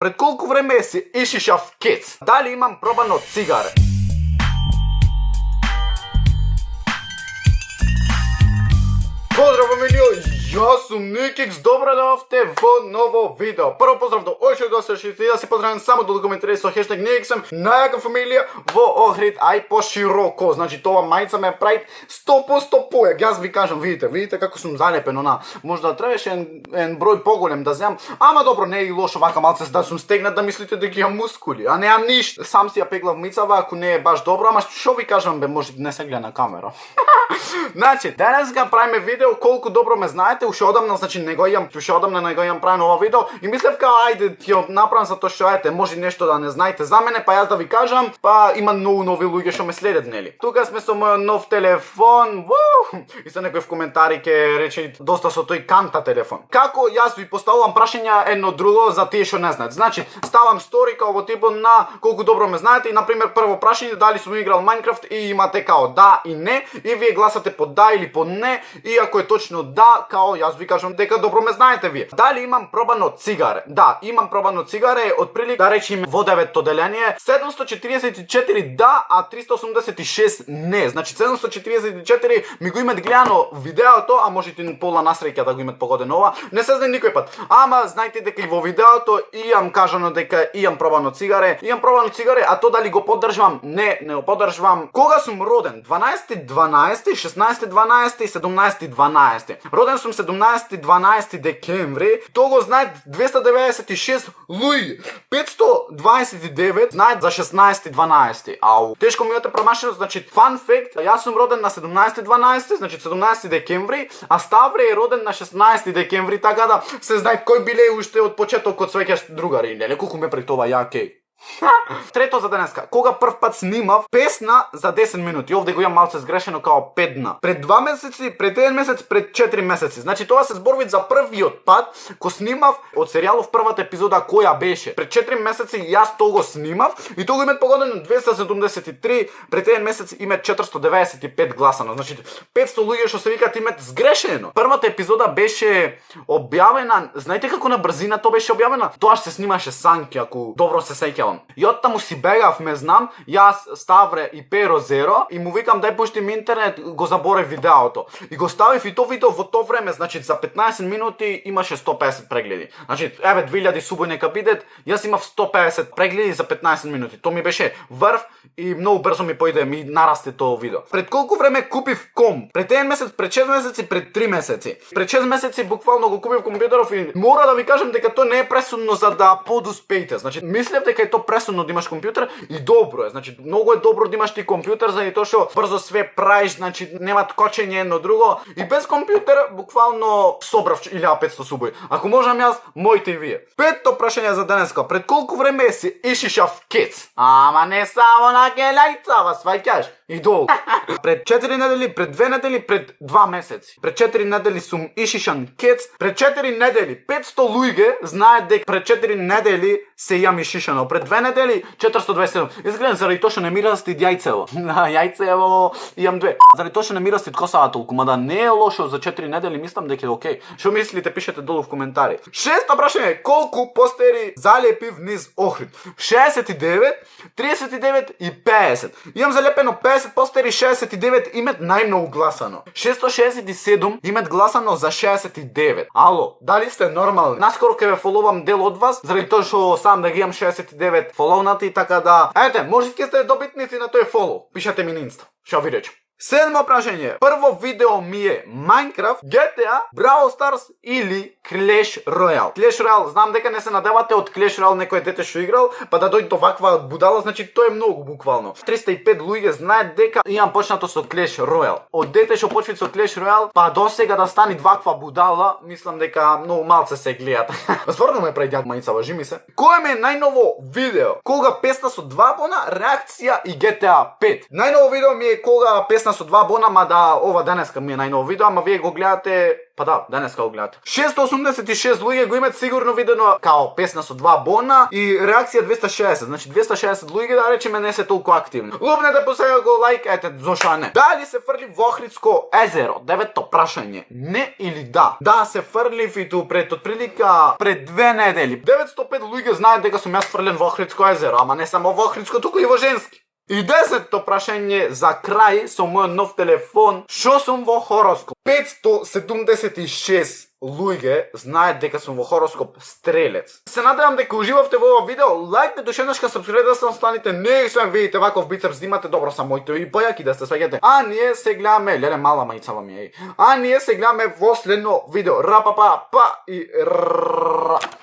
Пред колку време си ишишав кец? Дали имам пробано цигаре? Поздрав, фамилио! Јас сум Никикс, добро дојавте во ново видео. Прво поздрав до Ошо да се да се поздравам само до коментари со хештег Никиксом, најака фамилија во Охрид, ај пошироко. Значи тоа мајца ме прави 100% поек. Јас ви кажам, видите како сум залепен, можда требаше ен број поголем да земам, ама добро, не е и лошо вака малце да сум стегнат да мислите дека имам мускули, а немам ништо. Сам си ја пеглав мицава, ако не е баш добро, ама што ви кажам бе, може не се гледа на камера. Значи, денеска правиме видео колку добро ме знаете, уште одамна, значи не го имам правено ова видео и мислев као ајде ќе го направам за тоа што ете, може нешто да не знаете за мене, па јас да ви кажам, па има многу нови луѓе што ме следат, нели? Тука сме со мојот нов телефон, и се некој в коментари ќе рече доста со тој канта телефон. Како јас ви поставувам прашања едно друго за тие што не знаат. Значи, ставам стори као во типот на колку добро ме знаете и на пример прво прашање дали сум играл Minecraft и имате као да и не и вие гласате по да или по не и ако е точно да, као јас ви кажам дека добро ме знаете вие. Дали имам пробано цигаре? Да, имам пробано цигаре, отприлика да речеме во 9-то деление 744 да, а 386 не. Значи 744 ми го имат гледано видеото, а можете пола насреќа да го имат погодено ова. Не се знае никој пат. Ама знаете дека и во видеото имам кажано дека имам пробано цигаре, а то дали го поддржувам? Не го поддржувам. Кога сум роден? 12 16-12 и 17-12. Роден сум 17-12 декември. То го знаат 296 луѓе. 529 знаат за 16-12. Ау. Тешко ми е промашено, значи fun fact, јас сум роден на 17-12, значи 17 декември, а Ставре е роден на 16 декември, така да се знае кој биле уште од почетокот свеќаш другари, нели? Колку ме при това јаке. Трето за денеска. Кога прв пат снимав песна за 10 минути. Овде го имам малце сгрешено као 5 дна. Пред 2 месеци, пред 1 месец, пред 4 месеци. Значи тоа се зборви за првиот пат ко снимав од серијалов првата епизода која беше. Пред 4 месеци јас тоа го снимав и тоа го имат погодено 273, пред 1 месец имат 495 гласано. Значи 500 луѓе што се викаат имат сгрешено. Првата епизода беше објавена, знаете како на брзина тоа беше објавена? Тоа што се снимаше санки, ако добро се сеќавам. И оттаму си бегав, ме знам, јас, Ставре и Pero Zero и му викам дај пуштим интернет, го заборев видеото. И го ставив и то видео во то време, значи за 15 минути имаше 150 прегледи. Значи, еве 2000 субој нека бидат, јас имав 150 прегледи за 15 минути. То ми беше врв и многу брзо ми појде, ми нарасте тоа видео. Пред колку време купив ком? Пред 1 месец, пред 6 месеци, пред 3 месеци. Пред 6 месеци буквално го купив компјутеров и мора да ви кажам дека тоа не е пресудно за да подуспеете. Значи, мислев дека е тоа пресудно да имаш компјутер и добро е. Значи, многу е добро да имаш ти компјутер заради тоа што брзо све правиш, значи нема ткочење едно друго и без компјутер буквално собрав 1500 субој. Ако можам јас, моите и вие. Петто прашање за денеска. Пред колку време си ишишав кец? Ама не само на гелајцава, сваќаш и долу. Пред 4 недели, пред 2 недели, пред 2 месеци. Пред 4 недели сум ишишан кец. Пред 4 недели 500 луѓе знаат дека пред 4 недели се јам ишишано. Пред 2 недели 427. Изгледам заради тоа што не ми расти јајцево. Јајцево имам 2. Заради тоа што не ми расти косава толку, мада не е лошо за 4 недели, мислам дека е окей. Што мислите, пишете долу в коментари. Шесто прашање, колку постери залепив низ Охрид? 69, 39 и 50. Имам залепено 50 постери, 69 имат најмногу гласано. 667 имат гласано за 69. Ало, дали сте нормални? Наскоро ќе ве фоловам дел од вас, заради тоа што сам да ги имам 69 фоловнати, така да, ете, можете сте добитници на тој фолоу. Пишете ми на инста. Што ви речем? Седмо прашање. Прво видео ми е Minecraft, GTA, Brawl Stars или Clash Royale. Clash Royale, знам дека не се надевате од Clash Royale некој дете што играл, па да дојде ваква будала, значи тоа е многу буквално. 305 луѓе знаат дека имам почнато со Clash Royale. Од дете што почви со Clash Royale, па до сега да стани ваква будала, мислам дека многу малце се гледат. Стварно ме прави дјак мајца, важи ми се. Кој ми е најново видео? Кога песна со 2 абона, реакција и GTA 5. Најново видео ми е кога песна песна со 2 бона, мада ова денеска ми е најново видео, ама вие го гледате, па да, денеска го гледате. 686 луѓе го имат сигурно видено као песна со 2 бона и реакција 260, значи 260 луѓе да речеме не се толку активни. Лупнете по сега го лајкајте, зошто не? Дали се фрли во Охридско езеро? Девето прашање. Не или да? Да, се фрлив и ту пред отприлика пред 2 недели. 905 луѓе знаат дека сум јас фрлен во Охридско езеро, ама не само во Охридско, туку и во Женски. И 10-то прашање за крај со мојот нов телефон, шо сум во хороскоп? 576 луѓе знаат дека сум во хороскоп Стрелец. Се надевам дека уживавте во ова видео, лајкнете ушеднашка, сабскрајб да се останете, не свем видите ваков бицепс, имате добро са моите и појаки да сте свеѓате. А ние се гледаме, леле мала мајцава ми е. А ние се гледаме во следно видео. Рапапа па и